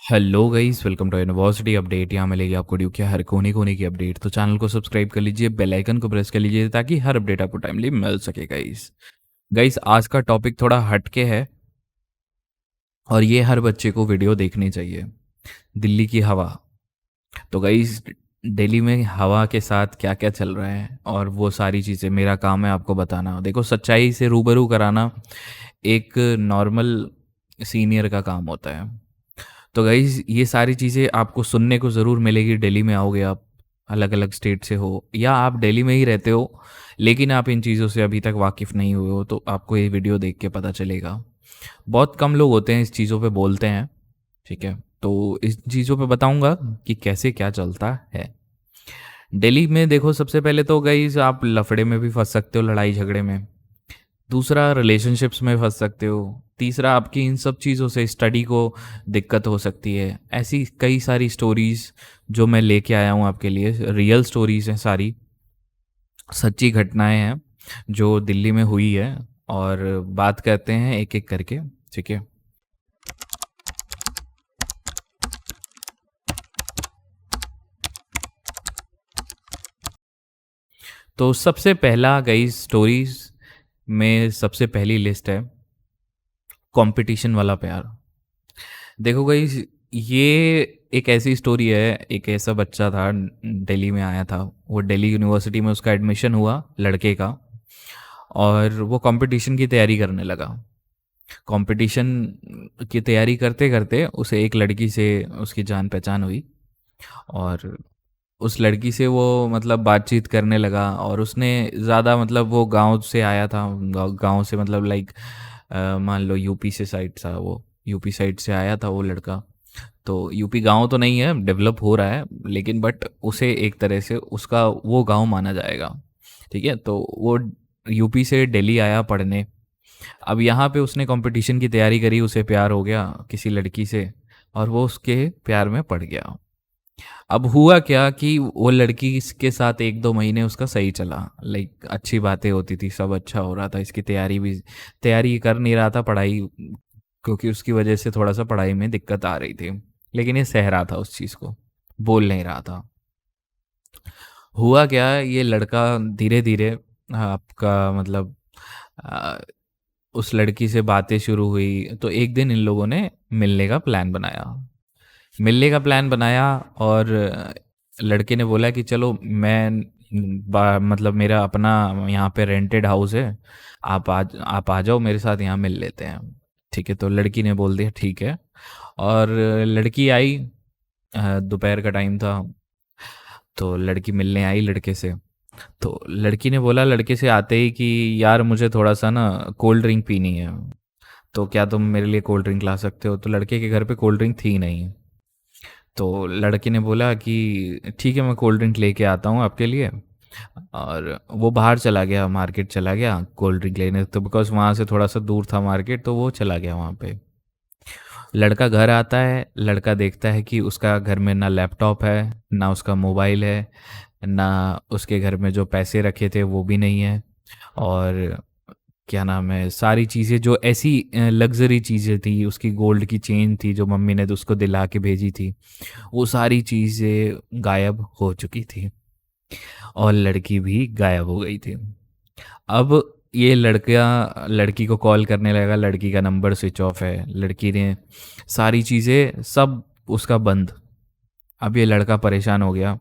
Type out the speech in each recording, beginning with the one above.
Hello guys, welcome to university update. यहाँ मिलेगी आपको ड्यूब के हर कोने कोने की अपडेट। तो चैनल को सब्सक्राइब कर लीजिए, बेल आइकन को प्रेस कर लीजिए ताकि हर अपडेट आपको टाइमली मिल सके। गाइस आज का टॉपिक थोड़ा हटके है और ये हर बच्चे को वीडियो देखनी चाहिए। दिल्ली की हवा। तो गाइस दिल्ली में हवा के साथ क्या क्या चल रहा है और वो सारी चीज़ें मेरा काम है आपको बताना। देखो, सच्चाई से रूबरू कराना एक नॉर्मल सीनियर का काम होता है। तो गाइज़ ये सारी चीज़ें आपको सुनने को ज़रूर मिलेगी। दिल्ली में आओगे आप, अलग अलग स्टेट से हो या आप दिल्ली में ही रहते हो लेकिन आप इन चीज़ों से अभी तक वाकिफ़ नहीं हुए हो, तो आपको ये वीडियो देख के पता चलेगा। बहुत कम लोग होते हैं इस चीज़ों पे बोलते हैं, ठीक है। तो इस चीज़ों पे बताऊंगा कि कैसे क्या चलता है दिल्ली में। देखो, सबसे पहले तो गाइज़ आप लफड़े में भी फंस सकते हो, लड़ाई झगड़े में। दूसरा, रिलेशनशिप्स में फंस सकते हो। तीसरा, आपकी इन सब चीज़ों से स्टडी को दिक्कत हो सकती है। ऐसी कई सारी स्टोरीज़ जो मैं लेके आया हूँ आपके लिए, रियल स्टोरीज़ हैं, सारी सच्ची घटनाएं हैं जो दिल्ली में हुई है। और बात करते हैं एक एक करके, ठीक है। तो सबसे पहला गई स्टोरीज में सबसे पहली लिस्ट है कंपटीशन वाला प्यार। देखो गाइस, ये एक ऐसी स्टोरी है। एक ऐसा बच्चा था, दिल्ली में आया था। वो दिल्ली यूनिवर्सिटी में उसका एडमिशन हुआ, लड़के का। और वो कंपटीशन की तैयारी करने लगा। कंपटीशन की तैयारी करते करते उसे एक लड़की से उसकी जान पहचान हुई। और उस लड़की से वो मतलब बातचीत करने लगा। और उसने ज़्यादा मतलब वो गांव से आया था। गांव से मतलब लाइक मान लो यूपी से साइड था वो। यूपी साइड से आया था वो लड़का। तो यूपी गांव तो नहीं है, डेवलप हो रहा है, लेकिन बट उसे एक तरह से उसका वो गांव माना जाएगा, ठीक है। तो वो यूपी से दिल्ली आया पढ़ने। अब यहाँ पे उसने कंपटीशन की तैयारी करी, उसे प्यार हो गया किसी लड़की से और वो उसके प्यार में पड़ गया। अब हुआ क्या कि वो लड़की के साथ एक दो महीने उसका सही चला, लाइक अच्छी बातें होती थी, सब अच्छा हो रहा था। इसकी तैयारी भी, तैयारी कर नहीं रहा था पढ़ाई, क्योंकि उसकी वजह से थोड़ा सा पढ़ाई में दिक्कत आ रही थी। लेकिन ये सह रहा था उस चीज़ को, बोल नहीं रहा था। हुआ क्या, ये लड़का धीरे धीरे आपका मतलब आ, उस लड़की से बातें शुरू हुई। तो एक दिन इन लोगों ने मिलने का प्लान बनाया। और लड़के ने बोला कि चलो मैं मतलब मेरा अपना यहाँ पे रेंटेड हाउस है, आप आ जाओ मेरे साथ, यहाँ मिल लेते हैं। ठीक है, तो लड़की ने बोल दिया ठीक है। और लड़की आई, दोपहर का टाइम था। तो लड़की मिलने आई लड़के से। तो लड़की ने बोला लड़के से आते ही कि यार मुझे थोड़ा सा ना कोल्ड ड्रिंक पीनी है, तो क्या तुम मेरे लिए कोल्ड ड्रिंक ला सकते हो। तो लड़के के घर पे कोल्ड ड्रिंक थी नहीं। तो लड़के ने बोला कि ठीक है, मैं कोल्ड ड्रिंक लेके आता हूँ आपके लिए। और वो बाहर चला गया, मार्केट चला गया कोल्ड ड्रिंक लेने। तो बिकॉज वहाँ से थोड़ा सा दूर था मार्केट, तो वो चला गया वहाँ पे। लड़का घर आता है, लड़का देखता है कि उसका घर में ना लैपटॉप है, ना उसका मोबाइल है, ना उसके घर में जो पैसे रखे थे वो भी नहीं है। और क्या नाम है, सारी चीज़ें जो ऐसी लग्जरी चीज़ें थी, उसकी गोल्ड की चेन थी जो मम्मी ने तो उसको दिला के भेजी थी, वो सारी चीज़ें गायब हो चुकी थी। और लड़की भी गायब हो गई थी। अब ये लड़का लड़की को कॉल करने लगा, लड़की का नंबर स्विच ऑफ है। लड़की ने सारी चीज़ें सब उसका बंद। अब ये लड़का परेशान हो गया।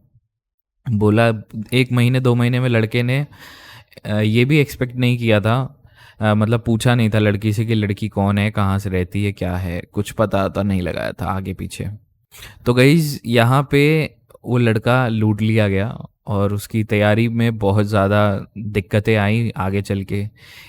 बोला, एक महीने दो महीने में लड़के ने ये भी एक्सपेक्ट नहीं किया था, मतलब पूछा नहीं था लड़की से कि लड़की कौन है, कहाँ से रहती है, क्या है, कुछ पता तो नहीं लगाया था आगे पीछे। तो गाइज यहाँ पे वो लड़का लूट लिया गया। और उसकी तैयारी में बहुत ज़्यादा दिक्कतें आई आगे चल के।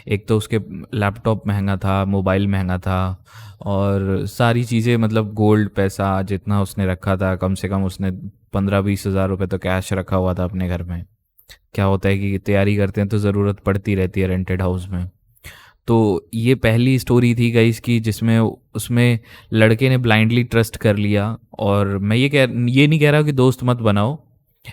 एक तो उसके लैपटॉप महंगा था, मोबाइल महंगा था, और सारी चीज़ें मतलब गोल्ड पैसा जितना उसने रखा था, कम से कम उसने 15-20 हज़ार रुपये तो कैश रखा हुआ था अपने घर में। क्या होता है कि तैयारी करते हैं तो ज़रूरत पड़ती रहती है रेंटेड हाउस में। तो ये पहली स्टोरी थी गाइस की जिसमें उसमें लड़के ने ब्लाइंडली ट्रस्ट कर लिया। और मैं ये नहीं कह रहा कि दोस्त मत बनाओ,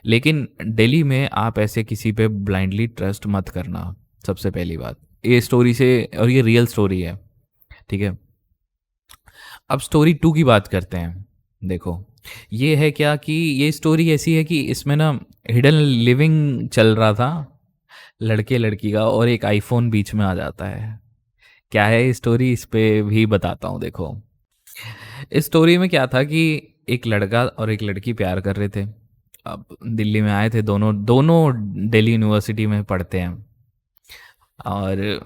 लेकिन दिल्ली में आप ऐसे किसी पे ब्लाइंडली ट्रस्ट मत करना, सबसे पहली बात ये स्टोरी से। और ये रियल स्टोरी है, ठीक है। अब स्टोरी 2 की बात करते हैं। देखो, ये है क्या कि ये स्टोरी ऐसी है कि इसमें ना हिडन लिविंग चल रहा था लड़के लड़की का, और एक आईफोन बीच में आ जाता है। क्या है स्टोरी, इस पे भी बताता हूँ। देखो, इस स्टोरी में क्या था कि एक लड़का और एक लड़की प्यार कर रहे थे। अब दिल्ली में आए थे, दोनों दोनों दिल्ली यूनिवर्सिटी में पढ़ते हैं। और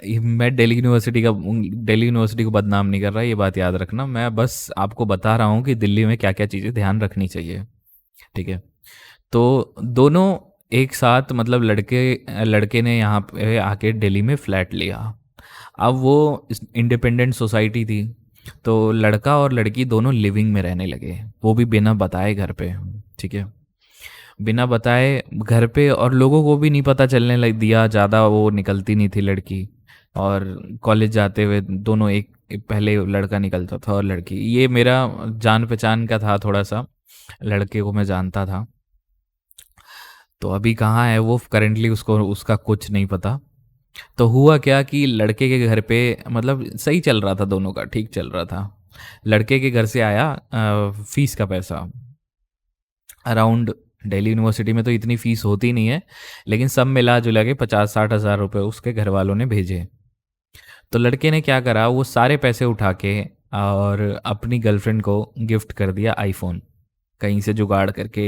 मैं दिल्ली यूनिवर्सिटी को बदनाम नहीं कर रहा, ये बात याद रखना। मैं बस आपको बता रहा हूँ कि दिल्ली में क्या क्या चीज़ें ध्यान रखनी चाहिए। ठीक है। तो दोनों एक साथ, मतलब लड़के लड़के ने यहाँ पे आके दिल्ली में फ्लैट लिया। अब वो इंडिपेंडेंट सोसाइटी थी, तो लड़का और लड़की दोनों लिविंग में रहने लगे, वो भी बिना बताए घर पे। ठीक है। बिना बताए घर पे, और लोगों को भी नहीं पता चलने लग दिया, ज़्यादा वो निकलती नहीं थी लड़की। और कॉलेज जाते हुए दोनों एक पहले लड़का निकलता था और लड़की, ये मेरा जान पहचान का था थोड़ा सा, लड़के को मैं जानता था। तो अभी कहाँ है वो करेंटली, उसको उसका कुछ नहीं पता। तो हुआ क्या कि लड़के के घर पे, मतलब सही चल रहा था, दोनों का ठीक चल रहा था। लड़के के घर से आया फीस का पैसा, अराउंड, दिल्ली यूनिवर्सिटी में तो इतनी फीस होती नहीं है, लेकिन सब मिला जुला के 50-60 हज़ार रुपये उसके घर वालों ने भेजे। तो लड़के ने क्या करा, वो सारे पैसे उठा के और अपनी गर्लफ्रेंड को गिफ्ट कर दिया आईफोन, कहीं से जुगाड़ करके,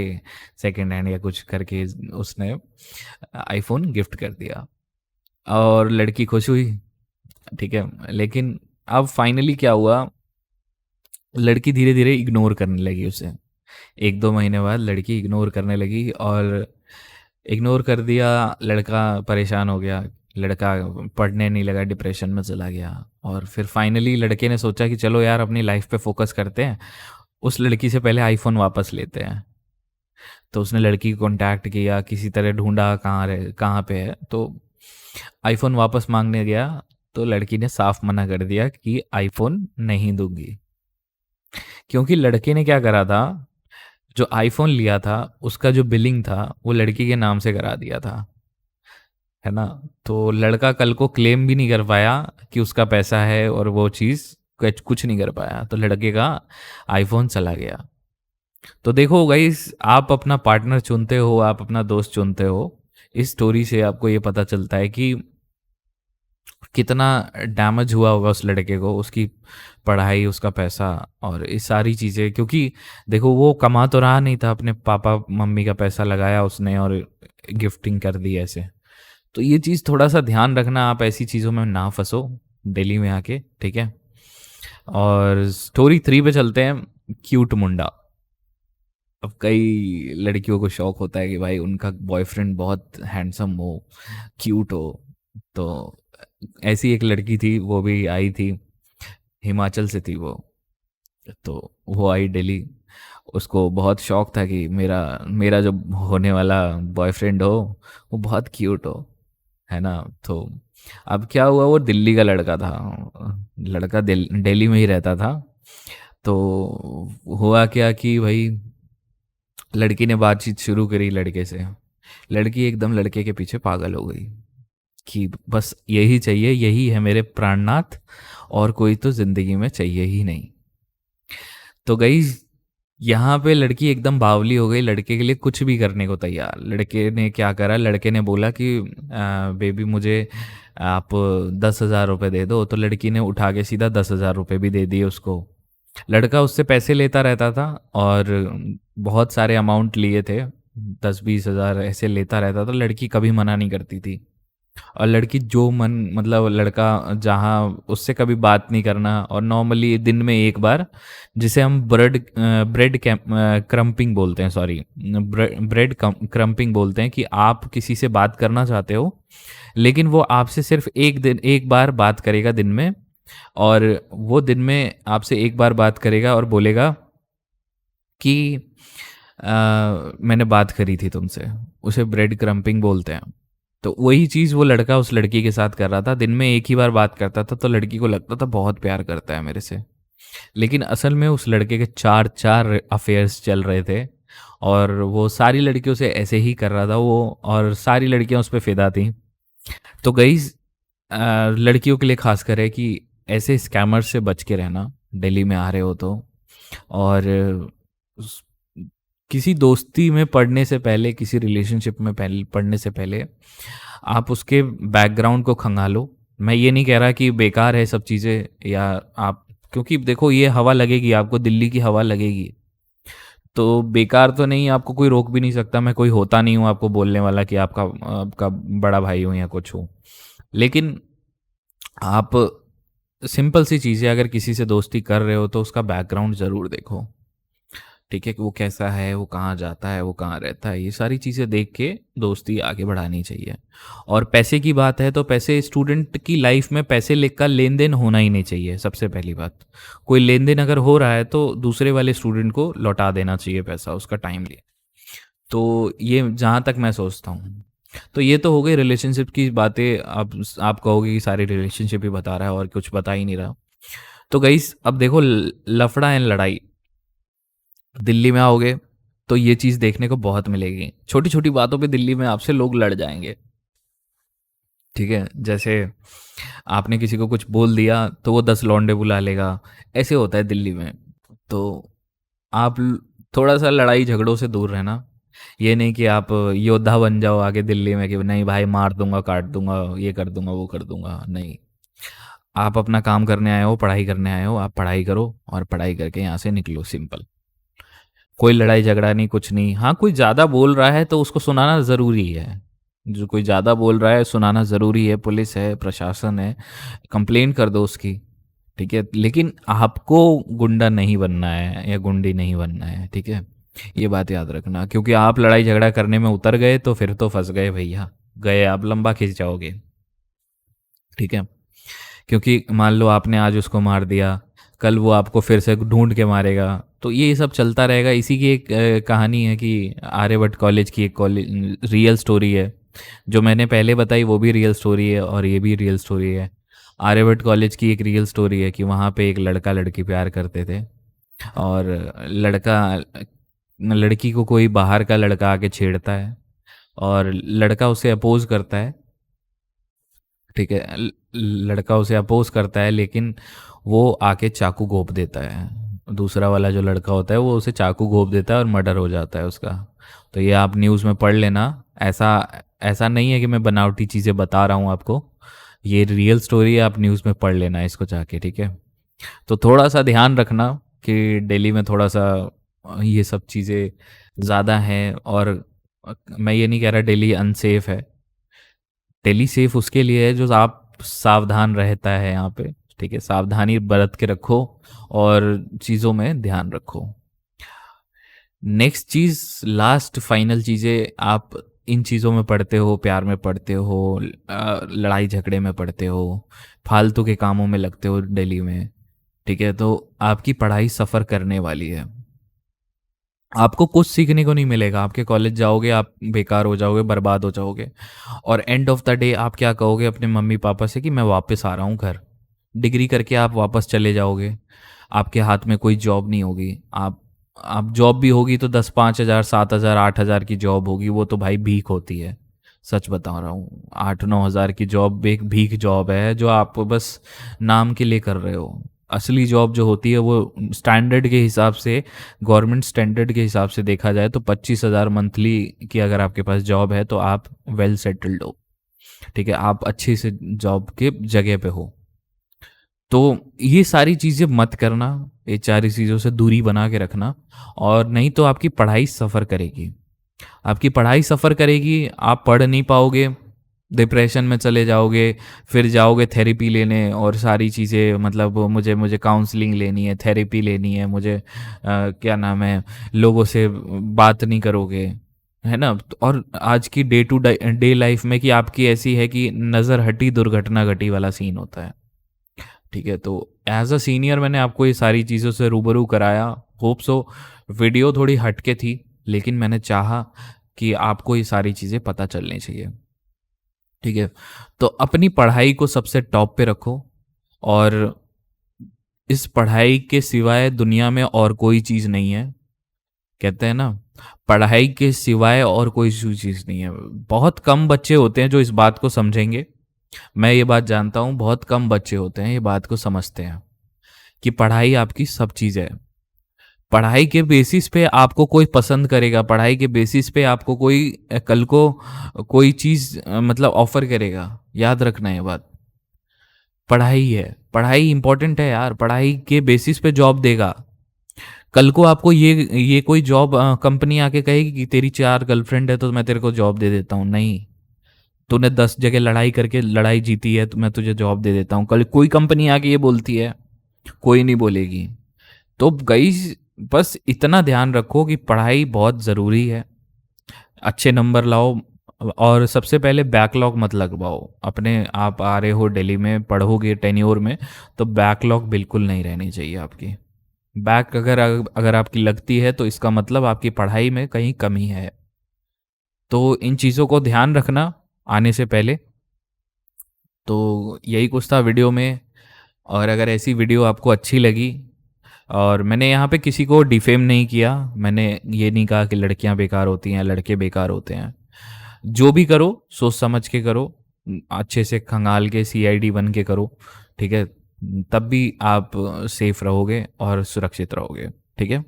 सेकेंड हैंड या कुछ करके उसने आईफोन गिफ्ट कर दिया। और लड़की खुश हुई। ठीक है। लेकिन अब फाइनली क्या हुआ, लड़की धीरे धीरे इग्नोर करने लगी उसे। 1-2 महीने बाद लड़की इग्नोर करने लगी, और इग्नोर कर दिया। लड़का परेशान हो गया, लड़का पढ़ने नहीं लगा, डिप्रेशन में चला गया। और फिर फाइनली लड़के ने सोचा कि चलो यार अपनी लाइफ पे फोकस करते हैं, उस लड़की से पहले आईफोन वापस लेते हैं। तो उसने लड़की को कांटेक्ट किया, किसी तरह ढूंढा कहाँ पे है, तो आईफोन वापस मांगने गया। तो लड़की ने साफ मना कर दिया कि आईफोन नहीं दूंगी। क्योंकि लड़के ने क्या करा था, जो आईफोन लिया था उसका जो बिलिंग था वो लड़की के नाम से करा दिया था, है ना। तो लड़का कल को क्लेम भी नहीं कर पाया कि उसका पैसा है, और वो चीज़ कुछ नहीं कर पाया, तो लड़के का आईफोन चला गया। तो देखो गाइस, आप अपना पार्टनर चुनते हो, आप अपना दोस्त चुनते हो, इस स्टोरी से आपको ये पता चलता है कि कितना डैमेज हुआ होगा उस लड़के को, उसकी पढ़ाई, उसका पैसा, और ये सारी चीज़ें। क्योंकि देखो, वो कमा तो रहा नहीं था, अपने पापा मम्मी का पैसा लगाया उसने और गिफ्टिंग कर दी ऐसे। तो ये चीज़ थोड़ा सा ध्यान रखना, आप ऐसी चीज़ों में ना फंसो दिल्ली में आके। ठीक है। और स्टोरी 3 पे चलते हैं, क्यूट मुंडा। अब कई लड़कियों को शौक होता है कि भाई उनका बॉयफ्रेंड बहुत हैंडसम हो, क्यूट हो। तो ऐसी एक लड़की थी, वो भी आई थी, हिमाचल से थी वो। तो वो आई दिल्ली, उसको बहुत शौक था कि मेरा मेरा जो होने वाला बॉयफ्रेंड हो वो बहुत क्यूट हो, है ना। तो अब क्या हुआ, वो दिल्ली का लड़का था, लड़का दिल्ली में ही रहता था। तो हुआ क्या कि भाई लड़की ने बातचीत शुरू करी लड़के से। लड़की एकदम लड़के के पीछे पागल हो गई कि बस यही चाहिए, यही है मेरे प्राणनाथ, और कोई तो जिंदगी में चाहिए ही नहीं। तो गई, यहाँ पे लड़की एकदम बावली हो गई, लड़के के लिए कुछ भी करने को तैयार। लड़के ने क्या करा, लड़के ने बोला कि बेबी मुझे आप 10,000 रुपये दे दो। तो लड़की ने उठा के सीधा 10,000 रुपये भी दे दिए उसको। लड़का उससे पैसे लेता रहता था, और बहुत सारे अमाउंट लिए थे, 10-20 हज़ार ऐसे लेता रहता था। लड़की कभी मना नहीं करती थी। और लड़की जो मन, मतलब लड़का जहाँ, उससे कभी बात नहीं करना, और नॉर्मली दिन में एक बार, जिसे हम ब्रेड क्रम्पिंग बोलते हैं, सॉरी, ब्रेड क्रम्पिंग बोलते हैं, कि आप किसी से बात करना चाहते हो, लेकिन वो आपसे सिर्फ एक बार बात करेगा दिन में, और वो दिन में आपसे एक बार बात करेगा और बोलेगा कि मैंने बात करी थी तुमसे। उसे ब्रेड क्रम्पिंग बोलते हैं। तो वही चीज़ वो लड़का उस लड़की के साथ कर रहा था, दिन में एक ही बार बात करता था, तो लड़की को लगता था बहुत प्यार करता है मेरे से। लेकिन असल में उस लड़के के 4 अफेयर्स चल रहे थे, और वो सारी लड़कियों से ऐसे ही कर रहा था वो, और सारी लड़कियां उस पर फिदा थी। तो गई, लड़कियों के लिए खास कर है कि ऐसे स्कैमर से बच के रहना, दिल्ली में आ रहे हो तो। और उस किसी दोस्ती में पढ़ने से पहले, किसी रिलेशनशिप में पहले पढ़ने से पहले आप उसके बैकग्राउंड को खंगालो। मैं ये नहीं कह रहा कि बेकार है सब चीज़ें, या आप, क्योंकि देखो ये हवा लगेगी आपको, दिल्ली की हवा लगेगी, तो बेकार तो नहीं, आपको कोई रोक भी नहीं सकता। मैं कोई होता नहीं हूँ आपको बोलने वाला कि आपका आपका बड़ा भाई हूँ या कुछ हूँ। लेकिन आप, सिंपल सी चीज़ है, अगर किसी से दोस्ती कर रहे हो तो उसका बैकग्राउंड ज़रूर देखो। ठीक है, कि वो कैसा है, वो कहाँ जाता है, वो कहाँ रहता है, ये सारी चीज़ें देख के दोस्ती आगे बढ़ानी चाहिए। और पैसे की बात है तो पैसे, स्टूडेंट की लाइफ में पैसे का लेन देन होना ही नहीं चाहिए। सबसे पहली बात, कोई लेन देन अगर हो रहा है तो दूसरे वाले स्टूडेंट को लौटा देना चाहिए पैसा, उसका टाइम लिए। तो ये जहाँ तक मैं सोचता हूँ। तो ये तो हो गई रिलेशनशिप की बातें। आप कहोगे कि सारी रिलेशनशिप ही बता रहा है और कुछ बता ही नहीं रहा। तो गाइस अब देखो, लफड़ा एंड लड़ाई दिल्ली में आओगे तो ये चीज़ देखने को बहुत मिलेगी। छोटी छोटी बातों पे दिल्ली में आपसे लोग लड़ जाएंगे। ठीक है, जैसे आपने किसी को कुछ बोल दिया तो वो 10 लौंडे बुला लेगा। ऐसे होता है दिल्ली में। तो आप थोड़ा सा लड़ाई झगड़ों से दूर रहना। ये नहीं कि आप योद्धा बन जाओ आगे दिल्ली में कि नहीं भाई मार दूंगा, काट दूंगा, ये कर दूंगा, वो कर दूंगा। नहीं, आप अपना काम करने आए हो, पढ़ाई करने आए हो, आप पढ़ाई करो और पढ़ाई करके यहाँ से निकलो, सिंपल। कोई लड़ाई झगड़ा नहीं, कुछ नहीं। हाँ, कोई ज़्यादा बोल रहा है तो उसको सुनाना ज़रूरी है। जो कोई ज़्यादा बोल रहा है सुनाना ज़रूरी है, पुलिस है, प्रशासन है, कंप्लेन कर दो उसकी। ठीक है, लेकिन आपको गुंडा नहीं बनना है या गुंडी नहीं बनना है। ठीक है, ये बात याद रखना, क्योंकि आप लड़ाई झगड़ा करने में उतर गए तो फिर तो फंस गए भैया, गए आप, लंबा खिंच जाओगे। ठीक है, क्योंकि मान लो आपने आज उसको मार दिया, कल वो आपको फिर से ढूंढ के मारेगा, तो ये सब चलता रहेगा। इसी की एक कहानी है कि आर्यभट्ट कॉलेज की एक कॉलेज रियल स्टोरी है। जो मैंने पहले बताई वो भी रियल स्टोरी है और ये भी रियल स्टोरी है। आर्यभट्ट कॉलेज की एक रियल स्टोरी है कि वहाँ पे एक लड़का लड़की प्यार करते थे, और लड़का लड़की को कोई बाहर का लड़का आके छेड़ता है और लड़का उसे अपोज करता है। ठीक है, लड़का उसे अपोज करता है, लेकिन वो आके चाकू घोंप देता है। दूसरा वाला जो लड़का होता है वो उसे चाकू घोंप देता है और मर्डर हो जाता है उसका। तो ये आप न्यूज़ में पढ़ लेना। ऐसा ऐसा नहीं है कि मैं बनावटी चीज़ें बता रहा हूँ आपको, ये रियल स्टोरी है, आप न्यूज़ में पढ़ लेना इसको जाके। ठीक है, तो थोड़ा सा ध्यान रखना कि दिल्ली में थोड़ा सा ये सब चीज़ें ज़्यादा हैं। और मैं ये नहीं कह रहा दिल्ली अनसेफ है, दिल्ली सेफ उसके लिए है जो आप सावधान रहता है यहाँ पे। ठीक है, सावधानी बरत के रखो और चीज़ों में ध्यान रखो। नेक्स्ट चीज़, लास्ट फाइनल चीज़ें, आप इन चीज़ों में पढ़ते हो, प्यार में पढ़ते हो, लड़ाई झगड़े में पढ़ते हो, फालतू के कामों में लगते हो दिल्ली में। ठीक है, तो आपकी पढ़ाई सफ़र करने वाली है। आपको कुछ सीखने को नहीं मिलेगा। आपके कॉलेज जाओगे, आप बेकार हो जाओगे, बर्बाद हो जाओगे, और एंड ऑफ द डे आप क्या कहोगे अपने मम्मी पापा से कि मैं वापस आ रहा हूँ घर। डिग्री करके आप वापस चले जाओगे, आपके हाथ में कोई जॉब नहीं होगी। आप जॉब भी होगी तो 10-5 हज़ार, 7 हज़ार, 8 हज़ार की जॉब होगी, वो तो भाई भीख होती है। सच बता रहा हूँ, 8-9 हज़ार की जॉब एक भीख जॉब है जो आप बस नाम के लिए कर रहे हो। असली जॉब जो होती है वो स्टैंडर्ड के हिसाब से, गवर्नमेंट स्टैंडर्ड के हिसाब से देखा जाए तो 25 हज़ार मंथली की अगर आपके पास जॉब है तो आप वेल सेटल्ड हो। ठीक है, आप अच्छी से जॉब के जगह पे हो। तो ये सारी चीज़ें मत करना, ये सारी चीज़ों से दूरी बना के रखना, और नहीं तो आपकी पढ़ाई सफ़र करेगी। आपकी पढ़ाई सफ़र करेगी, आप पढ़ नहीं पाओगे, डिप्रेशन में चले जाओगे, फिर जाओगे थेरेपी लेने और सारी चीज़ें, मतलब मुझे मुझे काउंसलिंग लेनी है, थेरेपी लेनी है मुझे, क्या नाम है, लोगों से बात नहीं करोगे, है ना। और आज की डे टू डे लाइफ में कि आपकी ऐसी है कि नज़र हटी दुर्घटना घटी वाला सीन होता है। ठीक है, तो एज अ सीनियर मैंने आपको ये सारी चीज़ों से रूबरू कराया। होप सो वीडियो थोड़ी हटके थी, लेकिन मैंने चाहा कि आपको ये सारी चीज़ें पता चलनी चाहिए। ठीक है, तो अपनी पढ़ाई को सबसे टॉप पे रखो, और इस पढ़ाई के सिवाय दुनिया में और कोई चीज़ नहीं है। कहते हैं ना, पढ़ाई के सिवाय और कोई चीज़ नहीं है। बहुत कम बच्चे होते हैं जो इस बात को समझेंगे। मैं ये बात जानता हूँ, बहुत कम बच्चे होते हैं ये बात को समझते हैं कि पढ़ाई आपकी सब चीज़ है। पढ़ाई के बेसिस पे आपको कोई पसंद करेगा, पढ़ाई के बेसिस पे आपको कोई कल को कोई चीज़ मतलब ऑफ़र करेगा। याद रखना ये बात। पढ़ाई है, पढ़ाई इंपॉर्टेंट है यार, पढ़ाई के बेसिस पे जॉब देगा। कल को आपको ये कोई जॉब कंपनी आके कहेगी कि तेरी 4 गर्लफ्रेंड है तो मैं तेरे को जॉब दे देता हूँ, नहीं। तूने 10 जगह लड़ाई करके लड़ाई जीती है तो मैं तुझे जॉब दे देता हूँ, कल कोई कंपनी आके ये बोलती है? कोई नहीं बोलेगी। तो गाइस बस इतना ध्यान रखो कि पढ़ाई बहुत ज़रूरी है, अच्छे नंबर लाओ, और सबसे पहले बैकलॉग मत लगवाओ अपने। आप आ रहे हो दिल्ली में, पढ़ोगे टेन्योर में, तो बैकलॉग बिल्कुल नहीं रहनी चाहिए आपकी। बैक अगर अगर आपकी लगती है तो इसका मतलब आपकी पढ़ाई में कहीं कमी है। तो इन चीज़ों को ध्यान रखना आने से पहले। तो यही कुछ था वीडियो में। और अगर ऐसी वीडियो आपको अच्छी लगी, और मैंने यहाँ पे किसी को डिफेम नहीं किया, मैंने ये नहीं कहा कि लड़कियाँ बेकार होती हैं, लड़के बेकार होते हैं। जो भी करो सोच समझ के करो, अच्छे से खंगाल के CID बन के करो, ठीक है? तब भी आप सेफ रहोगे और सुरक्षित रहोगे, ठीक है?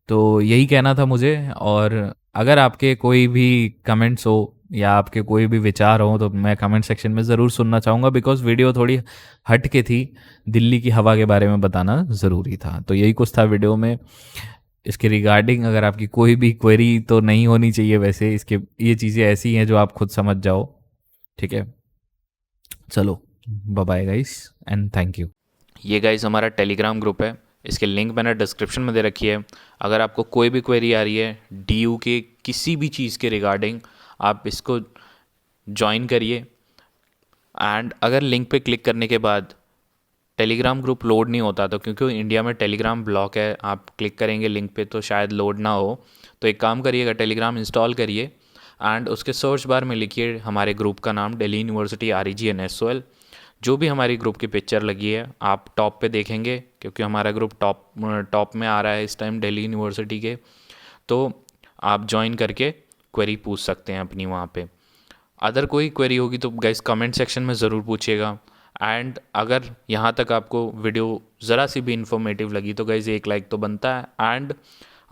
तो यही कहना था मुझे। और अगर आपके कोई भी कमेंट्स हो या आपके कोई भी विचार हो तो मैं कमेंट सेक्शन में ज़रूर सुनना चाहूँगा, बिकॉज़ वीडियो थोड़ी हट के थी, दिल्ली की हवा के बारे में बताना ज़रूरी था। तो यही कुछ था वीडियो में। इसके रिगार्डिंग अगर आपकी कोई भी क्वेरी तो नहीं होनी चाहिए वैसे, इसके ये चीज़ें ऐसी हैं जो आप खुद समझ जाओ, ठीक है? चलो, bye bye guys and thank you. ये गाइस हमारा टेलीग्राम ग्रुप है, इसके लिंक मैंने डिस्क्रिप्शन में दे रखी है। अगर आपको कोई भी क्वेरी आ रही है DU के किसी भी चीज़ के रिगार्डिंग, आप इसको ज्वाइन करिए। एंड अगर लिंक पे क्लिक करने के बाद टेलीग्राम ग्रुप लोड नहीं होता, तो क्योंकि इंडिया में टेलीग्राम ब्लॉक है, आप क्लिक करेंगे लिंक पे तो शायद लोड ना हो। तो एक काम करिएगा, टेलीग्राम इंस्टॉल करिए एंड उसके सर्च बार में लिखिए हमारे ग्रुप का नाम, दिल्ली यूनिवर्सिटी REGNSOL। जो भी हमारी ग्रुप की पिक्चर लगी है आप टॉप पे देखेंगे, क्योंकि हमारा ग्रुप टॉप में आ रहा है इस टाइम दिल्ली यूनिवर्सिटी के। तो आप ज्वाइन करके क्वेरी पूछ सकते हैं अपनी वहाँ पे। अदर कोई क्वेरी होगी तो गाइस कमेंट सेक्शन में ज़रूर पूछिएगा। एंड अगर यहाँ तक आपको वीडियो ज़रा सी भी इन्फॉर्मेटिव लगी तो गाइस एक लाइक तो बनता है। एंड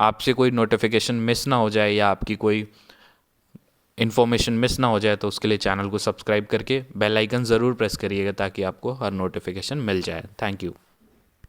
आपसे कोई नोटिफिकेशन मिस ना हो जाए या आपकी कोई इन्फॉर्मेशन मिस ना हो जाए, तो उसके लिए चैनल को सब्सक्राइब करके बेल आइकन ज़रूर प्रेस करिएगा ताकि आपको हर नोटिफिकेशन मिल जाए। Thank you.